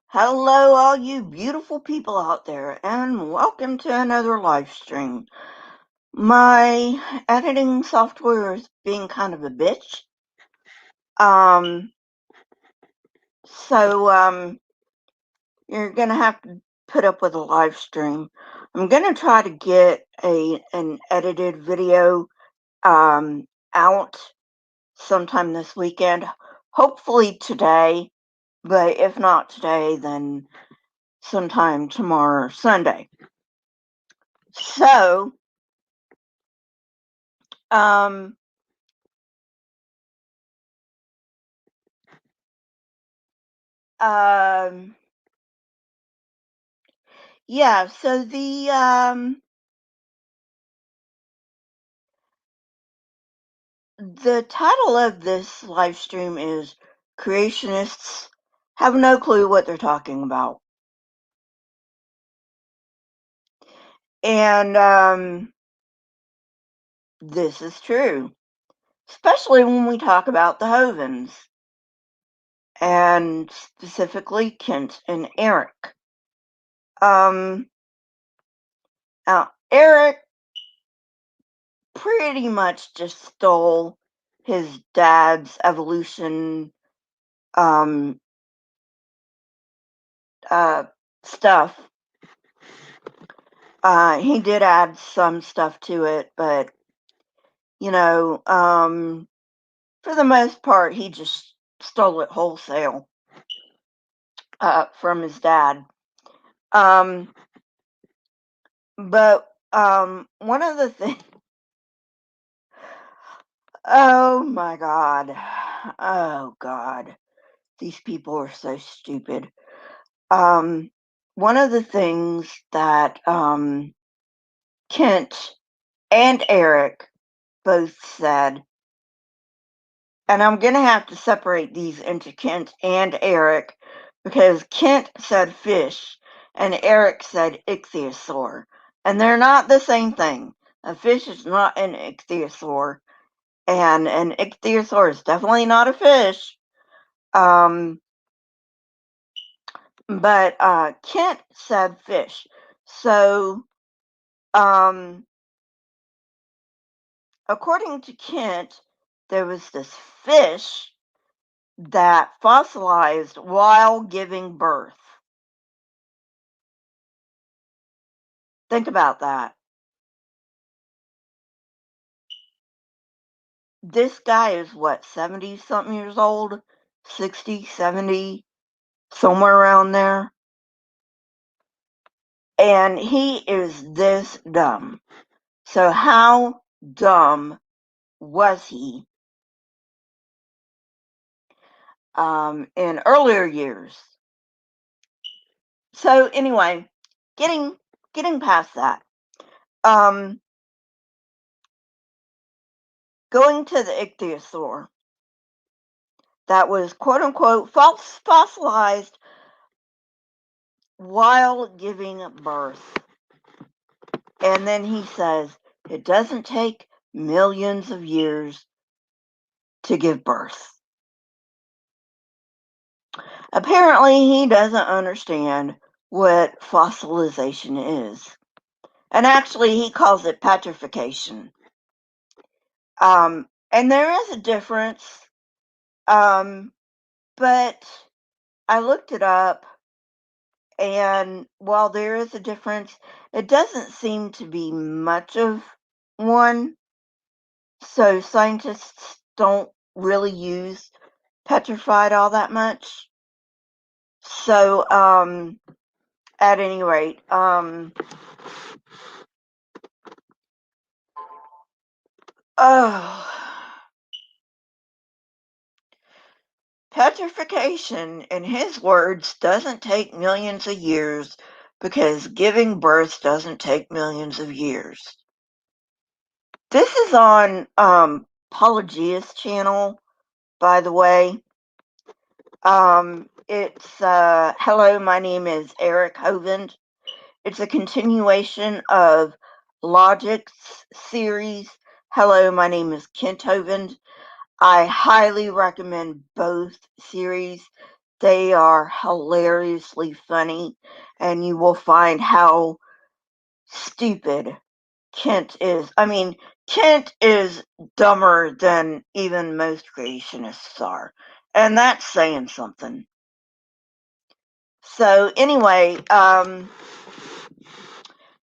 Hello, all you beautiful people out there, and welcome to another live stream. My editing software is being kind of a bitch. Um, so you're gonna have to put up with a live stream. I'm gonna try to get an edited video out sometime this weekend. Hopefully today, but if not today, then sometime tomorrow or Sunday. So, um, um, yeah, so the title of this live stream is Creationists Have No Clue What They're Talking About. And this is true, especially when we talk about the Hovens, and specifically Kent and Eric. Now, Eric pretty much just stole his dad's evolution um, stuff. He did add some stuff to it, but for the most part, he just stole it wholesale from his dad. But one of the things, oh my God, oh God, these people are so stupid. One of the things that Kent and Eric both said, and I'm going to have to separate these into Kent and Eric because Kent said fish and Eric said ichthyosaur. And they're not the same thing. A fish is not an ichthyosaur, and an ichthyosaur is definitely not a fish. But Kent said fish. So, according to Kent, there was this fish that fossilized while giving birth. Think about that. This guy is what, 70 something years old? 60, 70, somewhere around there. And he is this dumb. So, how dumb was he in earlier years? So, anyway, getting past that. Going to the ichthyosaur that was quote unquote fossilized while giving birth. And then he says it doesn't take millions of years to give birth. Apparently, he doesn't understand what fossilization is. And actually, he calls it petrification. And there is a difference. But I looked it up, and while there is a difference, it doesn't seem to be much of one. So scientists don't really use petrified all that much. So, at any rate, oh, petrification, in his words, doesn't take millions of years because giving birth doesn't take millions of years. This is on Pelagia's channel, by the way. It's hello, my name is Eric Hovend. It's a continuation of Logic's series. Hello, my name is Kent Hovend. I highly recommend both series. They are hilariously funny, and you will find how stupid Kent is. I mean, Kent is dumber than even most creationists are, and that's saying something. So anyway,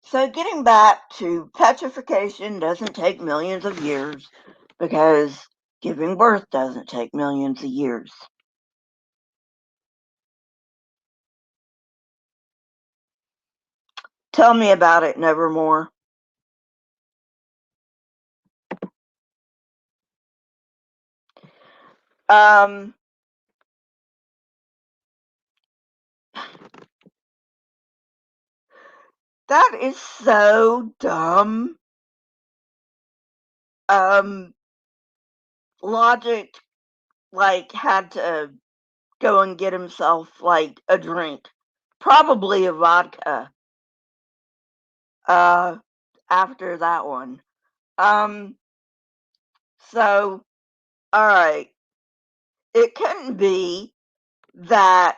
so getting back to petrification doesn't take millions of years because giving birth doesn't take millions of years. Tell me about it, Nevermore. Um, that is so dumb. Um, Logic like had to go and get himself like a drink, probably a vodka. Uh, After that one. Um, so all right, it couldn't be that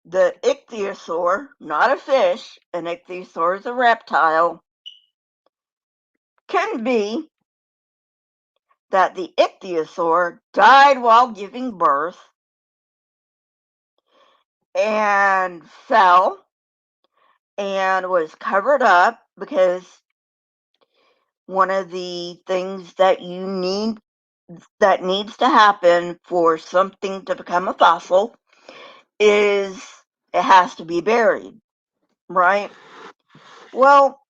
the ichthyosaur, not a fish, an ichthyosaur is a reptile, couldn't be that the ichthyosaur died while giving birth and fell and was covered up because one of the things that needs to happen for something to become a fossil is it has to be buried, right? Well,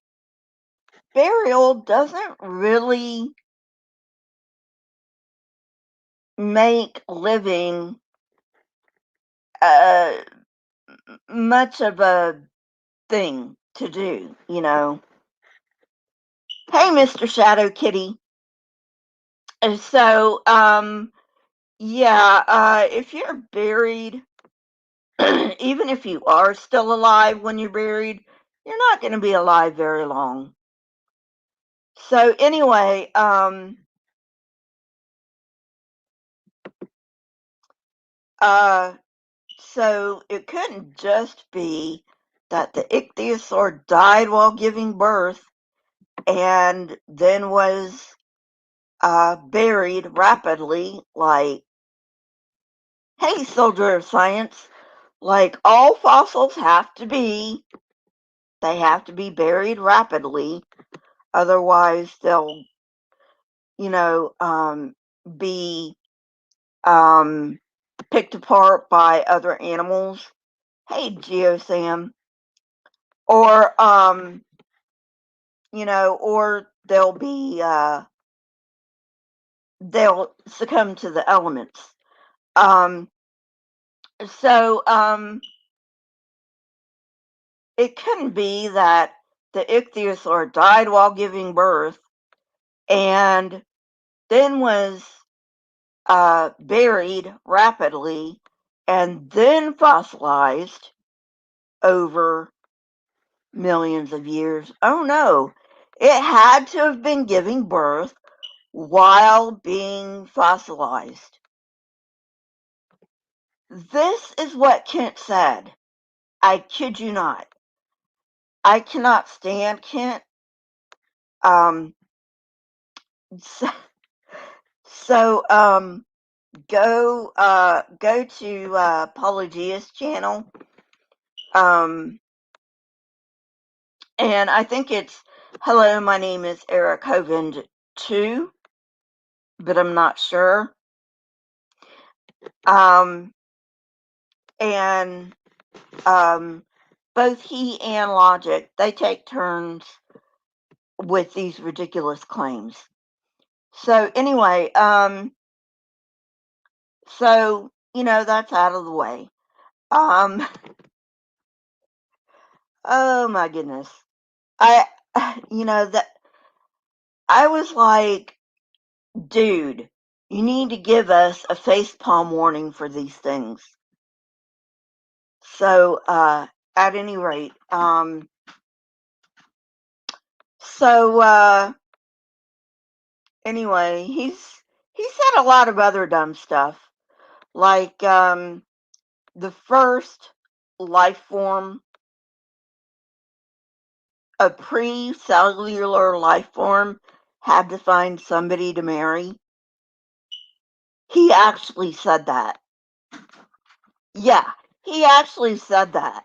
burial doesn't really make living uh, much of a thing to do, you know. Hey, Mr. Shadow Kitty. So, yeah, if you're buried, even if you are still alive when you're buried, you're not going to be alive very long. So, anyway, uh, so it couldn't just be that the ichthyosaur died while giving birth and then was buried rapidly, like, hey, soldier of science, like all fossils they have to be buried rapidly, otherwise they'll, you know, be um, picked apart by other animals. Hey, GeoSam. Or, you know, or they'll succumb to the elements. Um, so, it couldn't be that the ichthyosaur died while giving birth and then was buried rapidly and then fossilized over millions of years. Oh no, it had to have been giving birth while being fossilized. This is what Kent said. I kid you not. I cannot stand Kent. Um, so, so go to Apologia's channel. Um, and I think it's hello, my name is Eric Hovind too, but I'm not sure. Um, and both he and Logic, they take turns with these ridiculous claims. So anyway, so you know that's out of the way. Um, oh my goodness, I, you know that I was like, dude, you need to give us a facepalm warning for these things. So at any rate, so anyway, he said a lot of other dumb stuff, like the first life form, a pre-cellular life form, had to find somebody to marry? He actually said that. Yeah, he actually said that.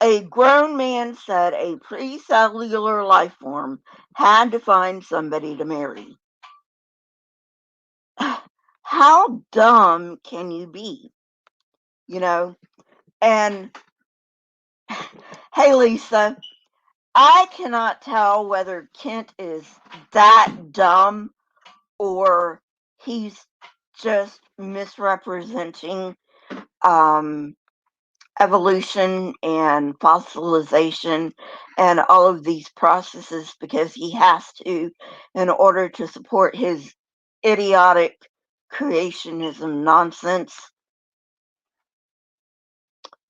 A grown man said a pre-cellular life form had to find somebody to marry. How dumb can you be? You know? And hey, Lisa, I cannot tell whether Kent is that dumb or he's just misrepresenting um, evolution and fossilization and all of these processes because he has to in order to support his idiotic creationism nonsense.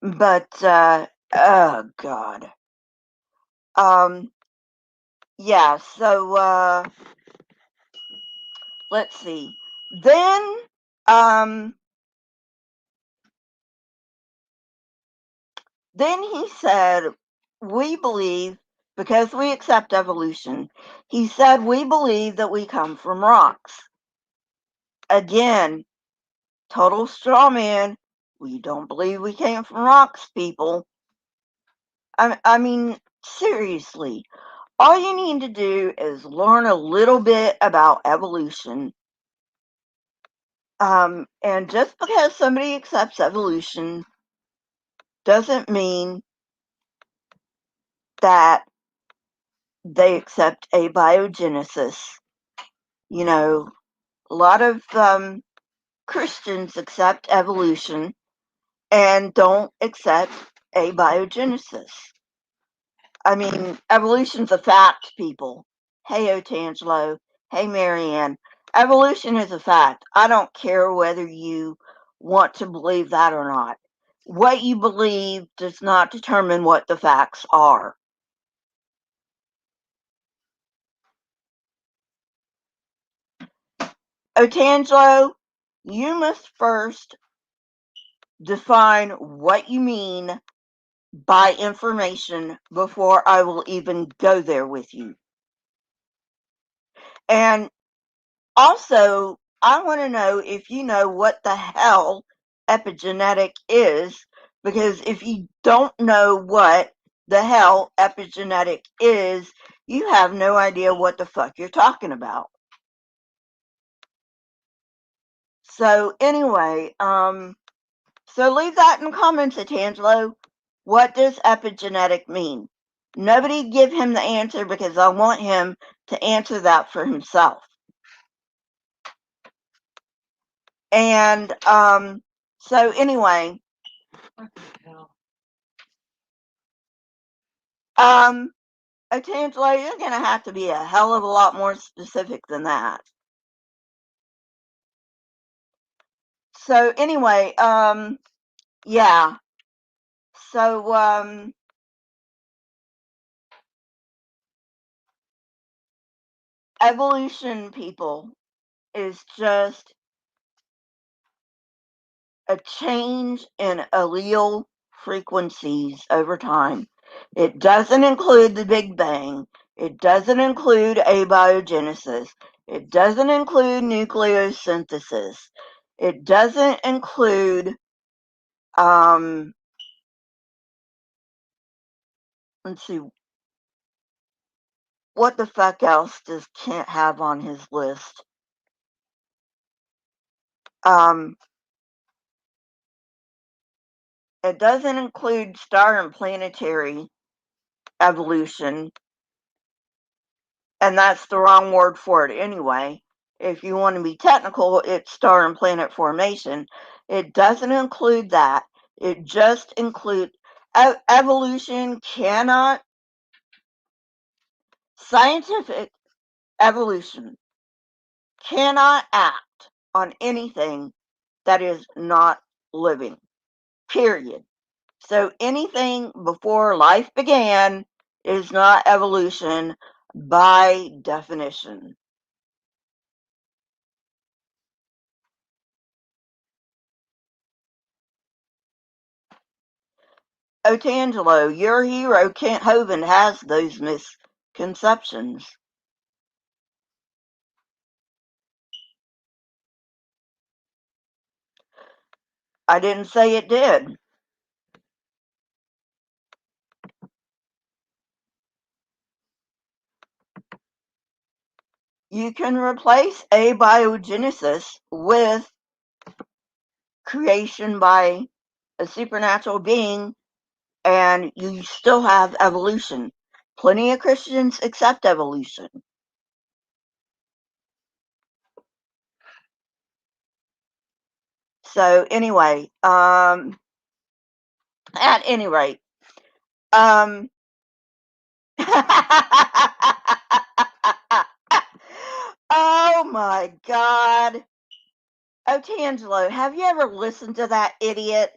But oh god. Um yeah, so let's see. Then um then he said we believe because we accept evolution. He said we believe that we come from rocks. Again, total straw man. We don't believe we came from rocks, people. I mean, seriously, all you need to do is learn a little bit about evolution. And just because somebody accepts evolution doesn't mean that they accept abiogenesis. You know, a lot of Christians accept evolution and don't accept abiogenesis. I mean, evolution's a fact, people. Hey, Otangelo. Hey, Marianne. Evolution is a fact. I don't care whether you want to believe that or not. What you believe does not determine what the facts are. Otangelo, you must first define what you mean by information before I will even go there with you. And also, I want to know if you know what the hell epigenetic is, because if you don't know what the hell epigenetic is, you have no idea what the fuck you're talking about. So anyway, so leave that in the comments, Atangelo. What does epigenetic mean? Nobody give him the answer because I want him to answer that for himself. And so anyway, Atangelo, you're gonna have to be a hell of a lot more specific than that. So anyway, yeah. So evolution, people, is just a change in allele frequencies over time. It doesn't include the Big Bang. It doesn't include abiogenesis. It doesn't include nucleosynthesis. It doesn't include, let's see, what the fuck else does Kent have on his list? Um, it doesn't include star and planetary evolution, and that's the wrong word for it anyway. If you want to be technical, it's star and planet formation. It doesn't include that. It just includes evolution cannot, scientific evolution cannot act on anything that is not living, period. So anything before life began is not evolution by definition. Otangelo, your hero Kent Hovind has those misconceptions. I didn't say it did. You can replace abiogenesis with creation by a supernatural being, and you still have evolution. Plenty of Christians accept evolution. So anyway, at any rate, oh my God. Oh, Tangelo, have you ever listened to that idiot?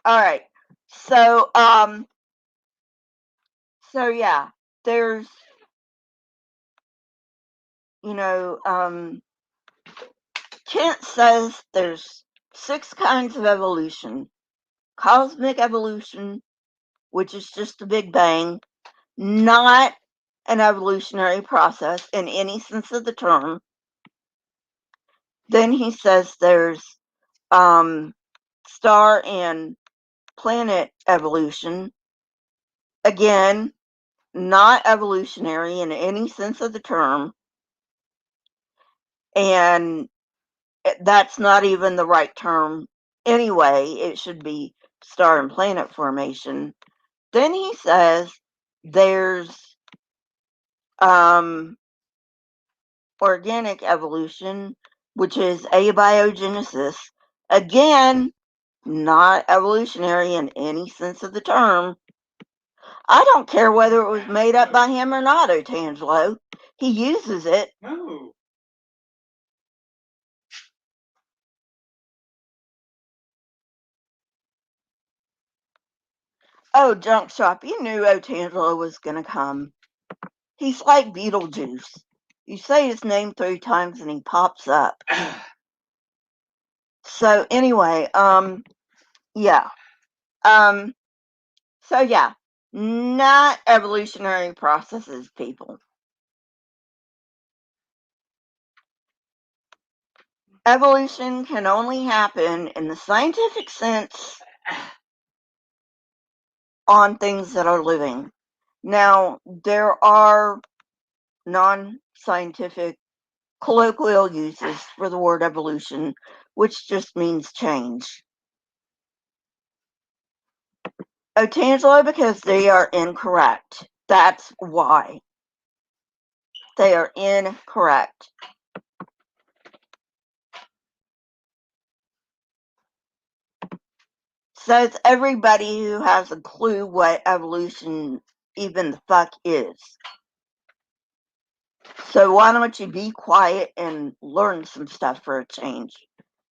All right. So, yeah, there's, Kent says there's 6 kinds of evolution. Cosmic evolution, which is just the Big Bang, not an evolutionary process in any sense of the term. Then he says there's star and planet evolution. Again, not evolutionary in any sense of the term. And that's not even the right term anyway. It should be star and planet formation. Then he says there's organic evolution, which is abiogenesis. Again, not evolutionary in any sense of the term. I don't care whether it was made up by him or not, Otangelo. He uses it. No. Oh, Junk Shop, you knew Otangelo was going to come. He's like Beetlejuice. You say his name 3 times and he pops up. So anyway, yeah. So yeah, not evolutionary processes, people. Evolution can only happen in the scientific sense on things that are living. Now, there are non-scientific colloquial uses for the word evolution, which just means change. Otangelo, because they are incorrect. That's why. They are incorrect. So it's everybody who has a clue what evolution even the fuck is. So why don't you be quiet and learn some stuff for a change,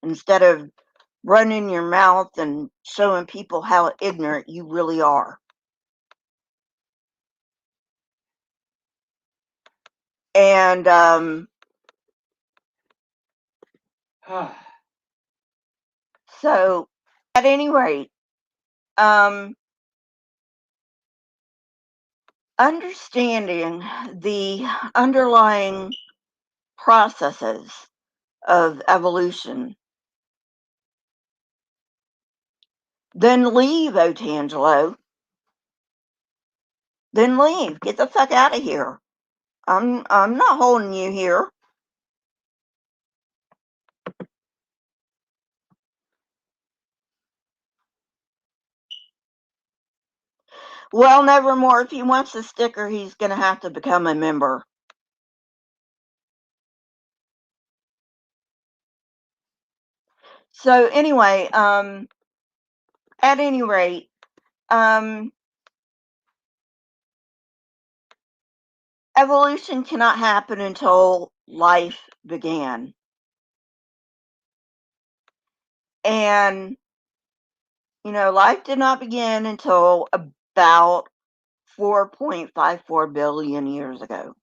instead of running your mouth and showing people how ignorant you really are. And so at any rate, understanding the underlying processes of evolution, then leave, Otangelo. Then leave. Get the fuck out of here. I'm not holding you here. Well, nevermore. If he wants a sticker, he's going to have to become a member. So anyway, at any rate, evolution cannot happen until life began. And, life did not begin until about 4.54 billion years ago.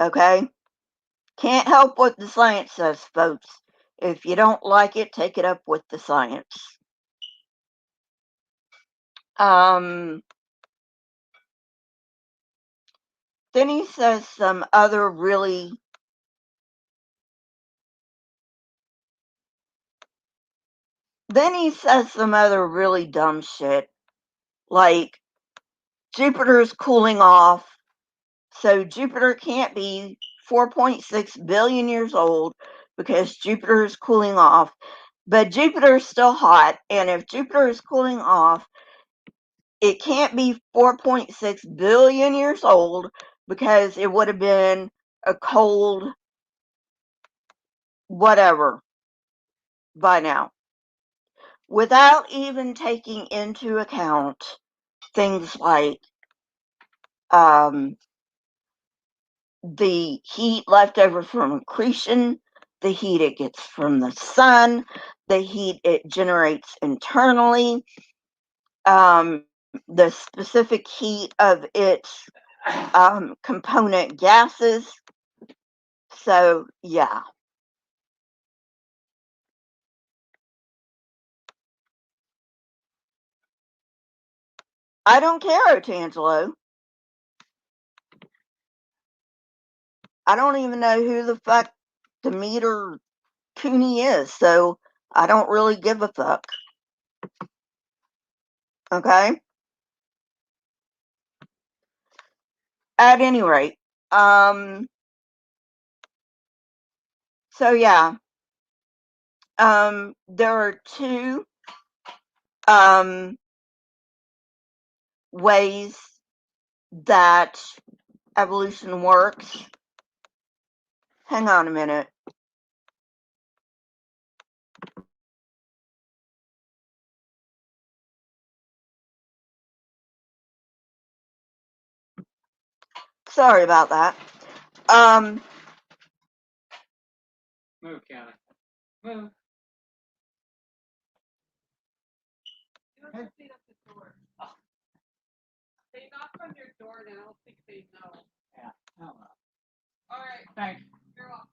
Okay? Can't help what the science says, folks. If you don't like it, take it up with the science. Then he says some other really dumb shit, like Jupiter's cooling off, so Jupiter can't be 4.6 billion years old because Jupiter is cooling off. But Jupiter is still hot, and if Jupiter is cooling off, it can't be 4.6 billion years old because it would have been a cold whatever by now, without even taking into account things like the heat left over from accretion, the heat it gets from the sun, the heat it generates internally, the specific heat of its component gases. So, yeah. I don't care, Tangelo. I don't even know who the fuck Demeter Cooney is, so I don't really give a fuck. Okay? At any rate, so yeah, there are two ways that evolution works. Hang on a minute. Sorry about that. Move, Callie. Move. Hey. They knock on your door and I don't think they know. Yeah. Oh, well. All right. Thanks. You're welcome.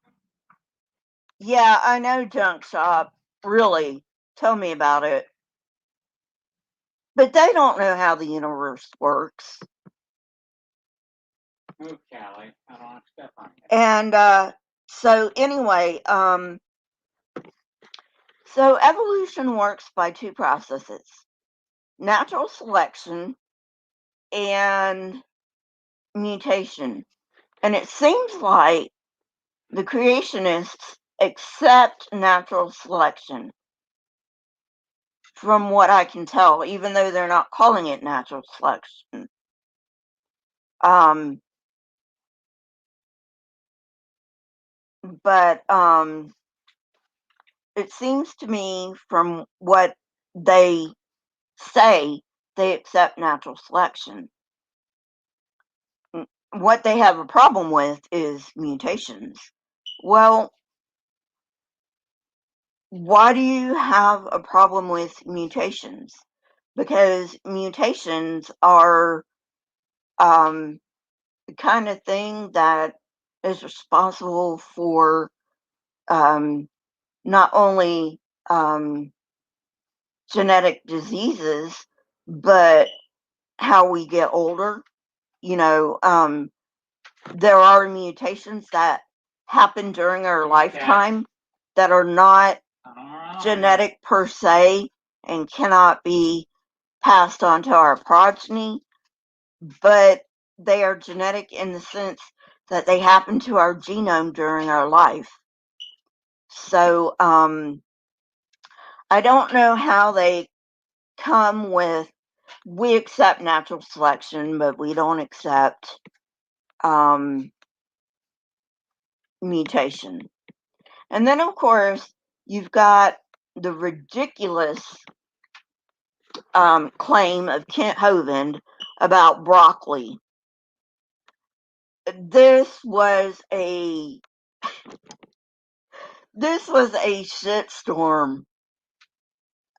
Yeah, I know, Junk Shop. Really. Tell me about it. But they don't know how the universe works. Move, Callie. I don't want to step on you. And so anyway, so evolution works by two processes: natural selection and mutation. And it seems like the creationists accept natural selection, from what I can tell, even though they're not calling it natural selection. But it seems to me, from what they say, they accept natural selection. What they have a problem with is mutations. Well, why do you have a problem with mutations? Because mutations are the kind of thing that is responsible for not only genetic diseases, but how we get older. You know, there are mutations that happen during our lifetime that are not genetic per se and cannot be passed on to our progeny, but they are genetic in the sense that they happen to our genome during our life. So I don't know how they come with, we accept natural selection, but we don't accept mutation. And then, of course, you've got the ridiculous claim of Kent Hovind about broccoli. This was a shitstorm.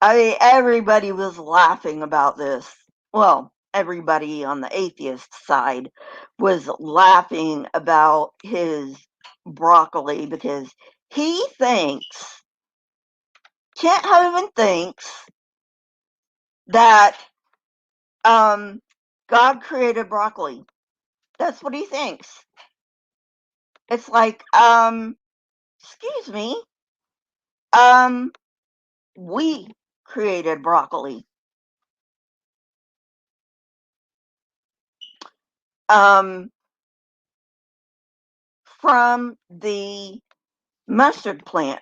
I mean, everybody was laughing about this. Well, everybody on the atheist side was laughing about his broccoli because he thinks, Kent Hovind thinks that God created broccoli. That's what he thinks. It's like, excuse me, we created broccoli. From the mustard plant,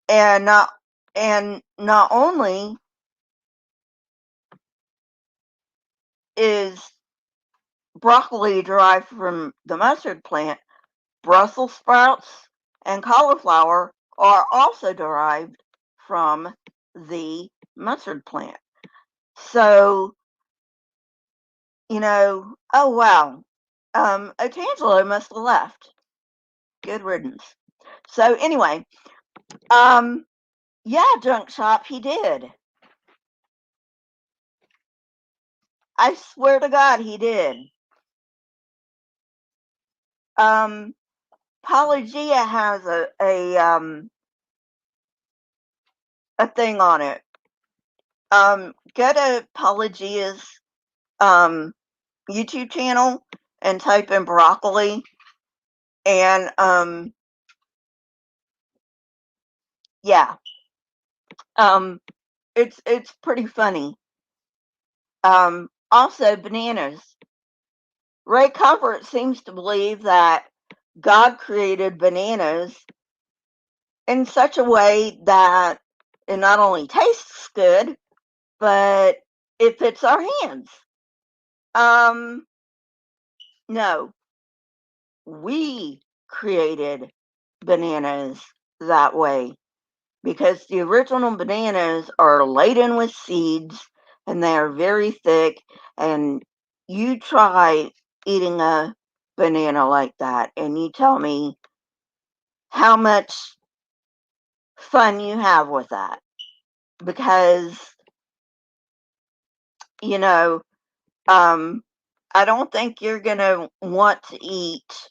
and not only is broccoli derived from the mustard plant, Brussels sprouts and cauliflower are also derived from the mustard plant. So, oh wow, Otangelo must have left. Good riddance. So anyway, yeah, junk shop, he did. I swear to God, he did. Pelagia has a thing on it. Go to Pelagia's YouTube channel and type in broccoli, and yeah, it's pretty funny. Also bananas. Ray Comfort seems to believe that God created bananas in such a way that it not only tastes good, but it fits our hands. No, we created bananas that way because the original bananas are laden with seeds and they are very thick. And you try eating a banana like that and you tell me how much fun you have with that, because you know I don't think you're gonna want to eat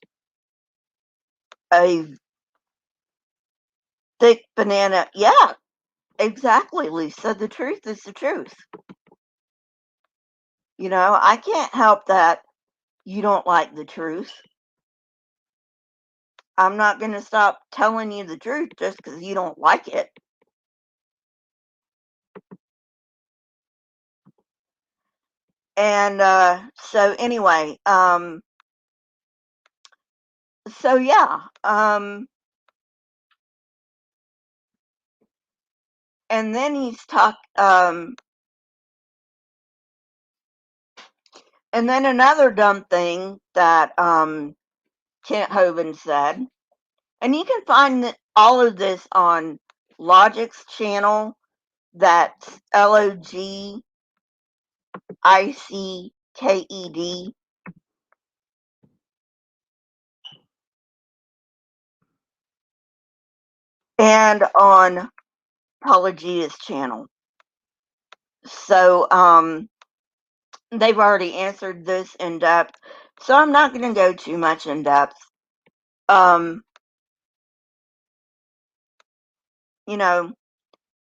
a thick banana. Yeah, exactly, Lisa. The truth is the truth. I can't help that you don't like the truth. I'm not going to stop telling you the truth just because you don't like it. And so anyway, so yeah, and then and then another dumb thing that Kent Hovind said, and you can find all of this on Logic's channel. That's LOGICKED. And on Pelagia's channel. So they've already answered this in depth. So I'm not going to go too much in depth. Um, you know,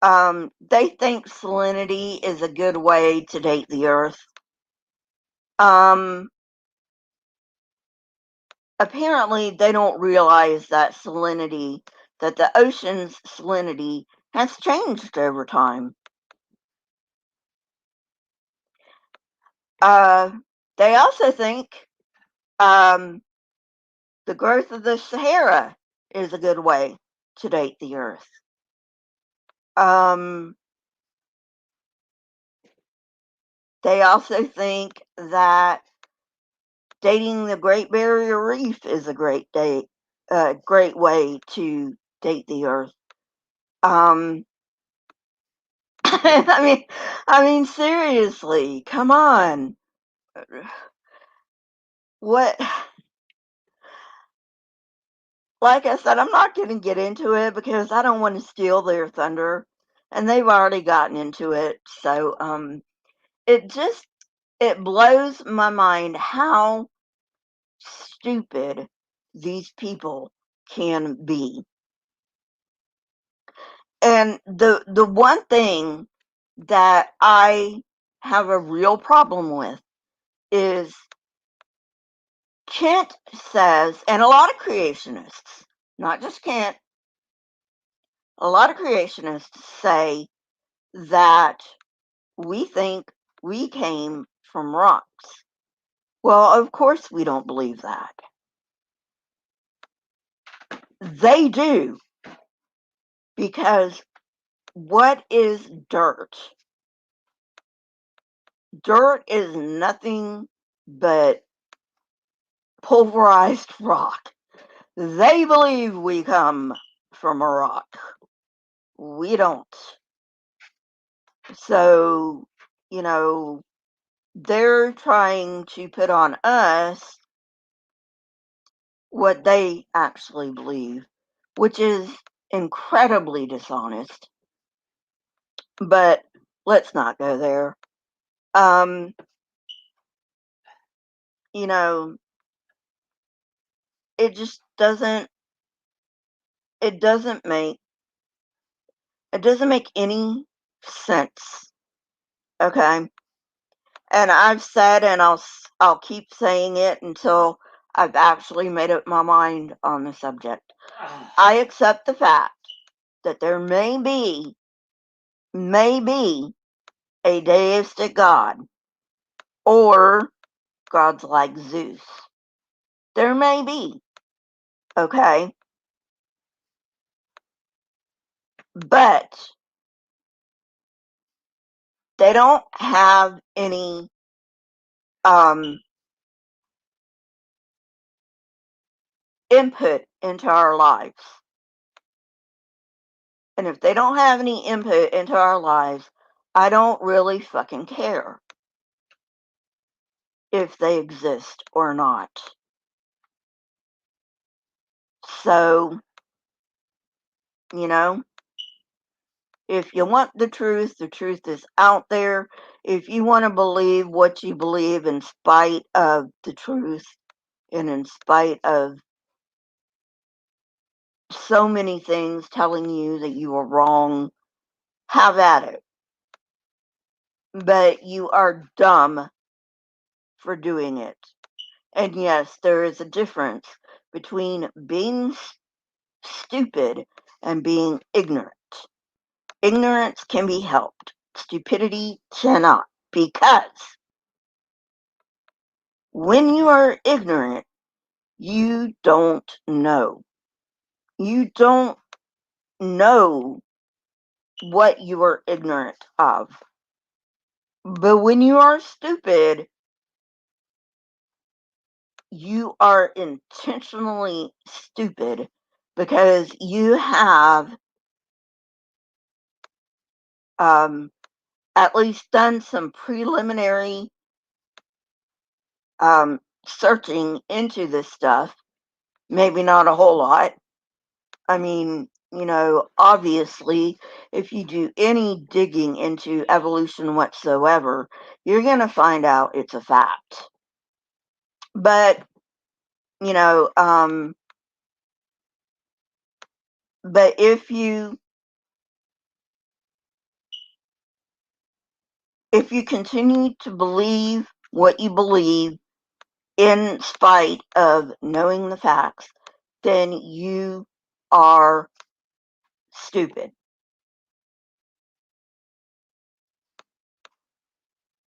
they think salinity is a good way to date the Earth. Apparently, they don't realize that the ocean's salinity has changed over time. They also think the growth of the Sahara is a good way to date the Earth. They also think that dating the Great Barrier Reef is a great way to date the Earth. I mean, seriously, come on. What? Like I said, I'm not going to get into it because I don't want to steal their thunder, and they've already gotten into it. So, it blows my mind how stupid these people can be. And the one thing that I have a real problem with is Kent says, and a lot of creationists, not just Kent, a lot of creationists say that we think we came from rocks. Well, of course we don't believe that. They do, because what is dirt? Dirt is nothing but pulverized rock. They believe we come from a rock. We don't. So, you know, they're trying to put on us what they actually believe, which is incredibly dishonest. But let's not go there. Um, you know, it just it doesn't make it doesn't make any sense. Okay? And I've said, and I'll keep saying it until I've actually made up my mind on the subject. I accept the fact that there may be a deistic God, or gods like Zeus. There may be, okay? But they don't have any um, input into our lives. And if they don't have any input into our lives, I don't really fucking care if they exist or not. So, you know, if you want the truth is out there. If you want to believe what you believe in spite of the truth and in spite of so many things telling you that you are wrong, have at it. But you are dumb for doing it. And yes, there is a difference between being stupid and being ignorant. Ignorance can be helped. Stupidity cannot. Because when you are ignorant, you don't know. You don't know what you are ignorant of. But when you are stupid, you are intentionally stupid because you have at least done some preliminary searching into this stuff. Maybe not a whole lot. I mean, you know, obviously, if you do any digging into evolution whatsoever, you're going to find out it's a fact. But, you know, but if you continue to believe what you believe in spite of knowing the facts, then you are stupid.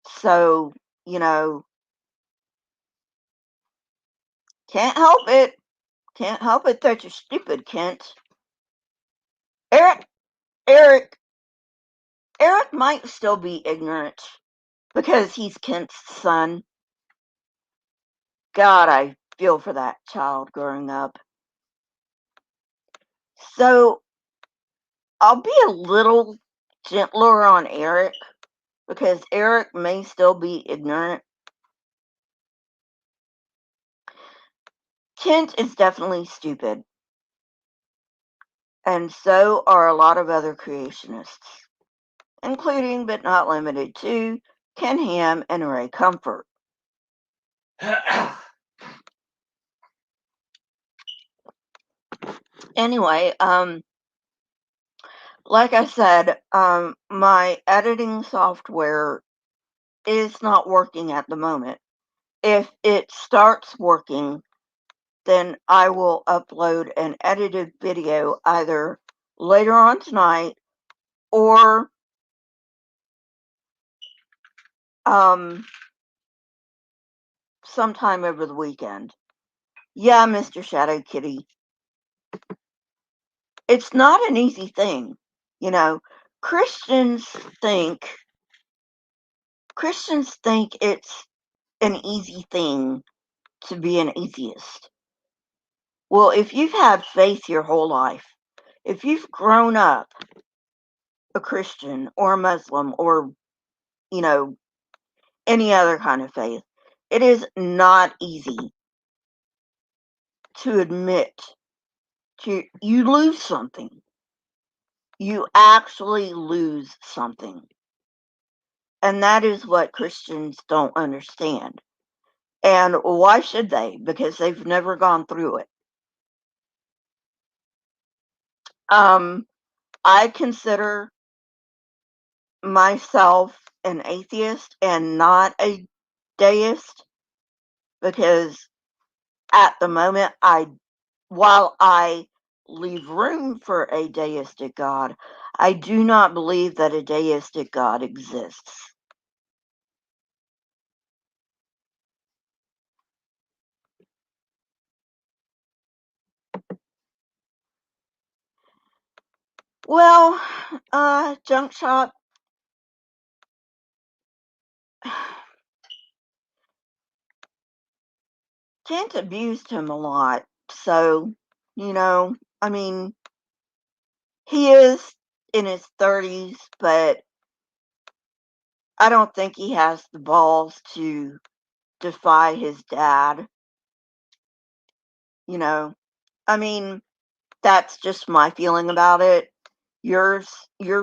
So, you know, can't help it. Can't help it that you're stupid, Kent. Eric, Eric, Eric might still be ignorant because he's Kent's son. God, I feel for that child growing up. So I'll be a little gentler on Eric because Eric may still be ignorant. Kent is definitely stupid, and so are a lot of other creationists, including but not limited to Ken Ham and Ray Comfort. Anyway, like I said, my editing software is not working at the moment. If it starts working, then I will upload an edited video either later on tonight or sometime over the weekend. Yeah, Mr. Shadow Kitty. It's not an easy thing. You know, Christians think it's an easy thing to be an atheist. Well, if you've had faith your whole life, if you've grown up a Christian or a Muslim or, you know, any other kind of faith, it is not easy to admit you lose something. You actually lose something. And that is what Christians don't understand. And why should they? Because they've never gone through it. I consider myself an atheist and not a deist because at the moment while I leave room for a deistic God, I do not believe that a deistic God exists. Well, Junk Shop, Kent abused him a lot. So, I mean, he is in his 30s, but I don't think he has the balls to defy his dad. I mean, that's just my feeling about it. Your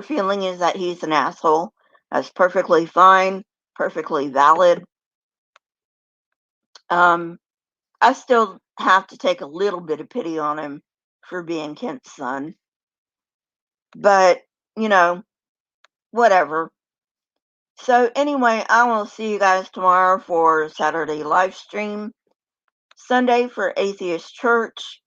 feeling is that he's an asshole. That's perfectly fine, perfectly valid. I still have to take a little bit of pity on him for being Kent's son. But, whatever. So anyway, I will see you guys tomorrow for Saturday live stream. Sunday for Atheist Church.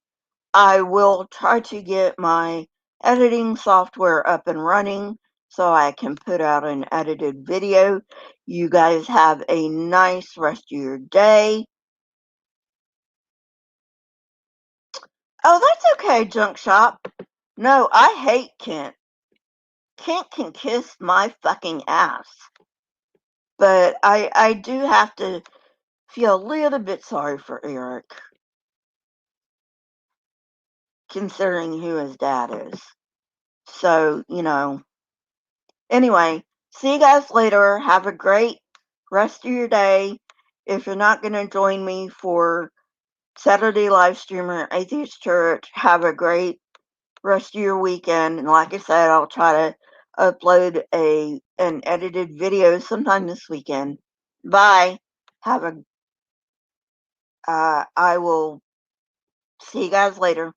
I will try to get my editing software up and running so I can put out an edited video. You guys have a nice rest of your day. Oh, that's okay, Junk Shop. No, I hate Kent. Kent can kiss my fucking ass. But I do have to feel a little bit sorry for Eric, considering who his dad is. So, anyway, see you guys later. Have a great rest of your day. If you're not going to join me for Saturday live streamer Atheist Church, have a great rest of your weekend. And like I said, I'll try to upload an edited video sometime this weekend. Bye. I will see you guys later.